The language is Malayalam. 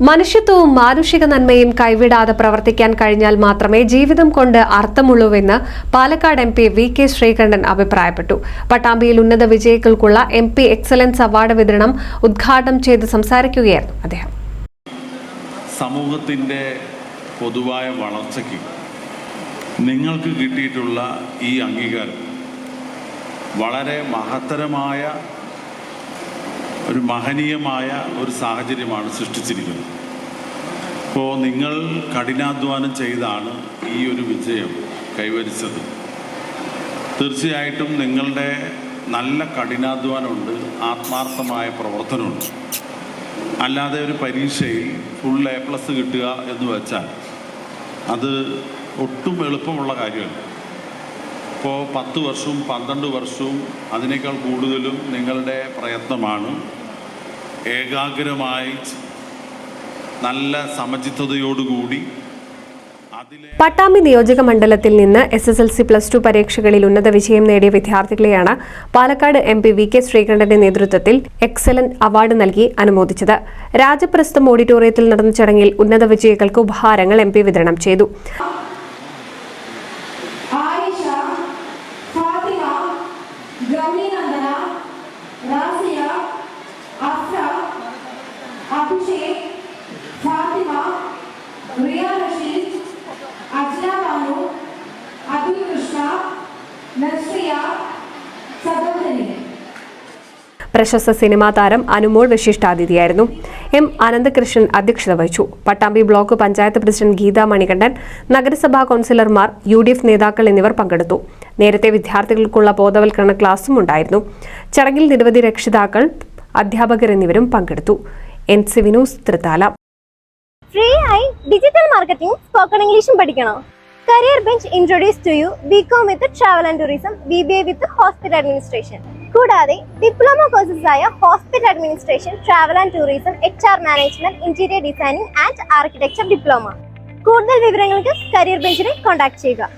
മനുഷ്യത്വവും മാനുഷിക നന്മയും കൈവിടാതെ പ്രവർത്തിക്കാൻ കഴിഞ്ഞാൽ മാത്രമേ ജീവിതം കൊണ്ട് അർത്ഥമുള്ളൂവെന്ന് പാലക്കാട് MP VK ശ്രീകണ്ഠൻ അഭിപ്രായപ്പെട്ടു. പട്ടാമ്പിയിൽ ഉന്നത വിജയികൾക്കുള്ള MP എക്സലൻസ് അവാർഡ് വിതരണം ഉദ്ഘാടനം ചെയ്ത് സംസാരിക്കുകയായിരുന്നു അദ്ദേഹം. സമൂഹത്തിന്റെ പൊതുവായ വളർച്ചയ്ക്ക് നിങ്ങൾക്ക് കിട്ടിയിട്ടുള്ള ഈ അംഗീകാരം വളരെ മഹത്തരമായ ഒരു മഹനീയമായ ഒരു സാഹചര്യമാണ് സൃഷ്ടിച്ചിരിക്കുന്നത്. അപ്പോൾ നിങ്ങൾ കഠിനാധ്വാനം ചെയ്താണ് ഈ ഒരു വിജയം കൈവരിച്ചത്. തീർച്ചയായിട്ടും നിങ്ങളുടെ നല്ല കഠിനാധ്വാനമുണ്ട്, ആത്മാർത്ഥമായ പ്രവർത്തനമുണ്ട്. അല്ലാതെ ഒരു പരീക്ഷയിൽ ഫുൾ A+ കിട്ടുക എന്ന് വെച്ചാൽ അത് ഒട്ടും എളുപ്പമുള്ള കാര്യമല്ല. ഇപ്പോൾ 10 വർഷവും 12 വർഷവും അതിനേക്കാൾ കൂടുതലും നിങ്ങളുടെ പ്രയത്നമാണ്. ഏകാഗ്രമായി നല്ല സമചിത്തതയോടുകൂടി പട്ടാമ്പി നിയോജക മണ്ഡലത്തിൽ നിന്ന് SSLC+2 പരീക്ഷകളിൽ ഉന്നത വിജയം നേടിയ വിദ്യാർത്ഥികളെയാണ് പാലക്കാട് MP VK ശ്രീകണ്ഠന്റെ നേതൃത്വത്തിൽ എക്സലന്റ് അവാർഡ് നൽകി അനുമോദിച്ചത്. രാജപ്രസ്ഥം ഓഡിറ്റോറിയത്തിൽ നടന്ന ചടങ്ങിൽ ഉന്നത വിജയികൾക്ക് ഉപഹാരങ്ങൾ MP വിതരണം ചെയ്തു. പ്രശസ്ത സിനിമാ താരം അനുമോൾ വിശിഷ്ടാതിഥിയായിരുന്നു. M അനന്തകൃഷ്ണൻ അധ്യക്ഷത വഹിച്ചു. പട്ടാമ്പി ബ്ലോക്ക് പഞ്ചായത്ത് പ്രസിഡന്റ് ഗീത മണികണ്ഠൻ, നഗരസഭാ കൌൺസിലർമാർ, UDF നേതാക്കൾ എന്നിവർ പങ്കെടുത്തു. നേരത്തെ വിദ്യാർത്ഥികൾക്കുള്ള ബോധവൽക്കരണ ക്ലാസും ഉണ്ടായിരുന്നു. ചടങ്ങിൽ നിരവധി രക്ഷിതാക്കൾ, അധ്യാപകർ എന്നിവരും പങ്കെടുത്തു. NCV news Thrithala. ഫ്രീ ആയി ഡിജിറ്റൽ മാർക്കറ്റിംഗ്, സ്പോക്കൺ ഇംഗ്ലീഷും പഠിക്കണോ? Career bench introduce to you BCom with travel and tourism, BBA with hospital administration. കൂടാതെ ഡിപ്ലോമ കോഴ്സസ് ആയ hospital administration, travel and tourism, HR management, interior designing and architecture diploma. കൂടുതൽ വിവരങ്ങൾക്ക് കരിയർ ബെഞ്ചിനെ കോൺടാക്ട് ചെയ്യുക.